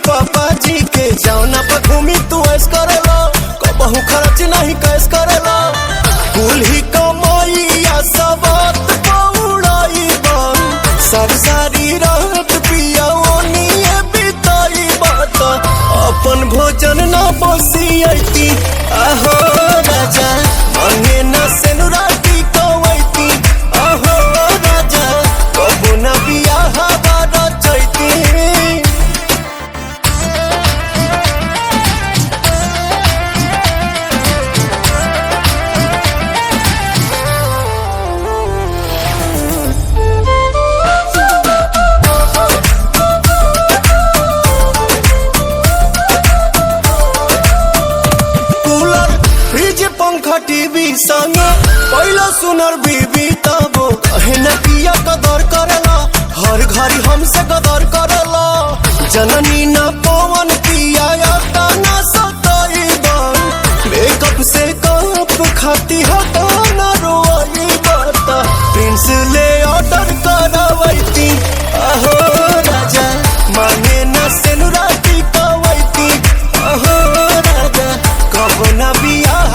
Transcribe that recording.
पापा जी के जौना पर घूमी तू ऐस करेला कबहू खर्च नहीं कैस करेला कुल ही कमाइया सबत पौड़ाई बन सब सारी रात पिया ओनिए बिताई बात अपन भोजन न बसियती आहो राजा मांगे न सेनुराती कवैती आहो राजा कबो न बियाह बारा चैती। पंखा टीवी संग पहला सुनर बीबी तबो कहे न किया कदर करला हर घड़ी हमसे कदर करला जननी न पवन पिया न सताई बन मेकअप से कप खाती हटा न रोई बता प्रिंस ले ऑर्डर करवैती आहो राजा मांगे न सेनुराती कवैती आहो राजा कबो न बियाह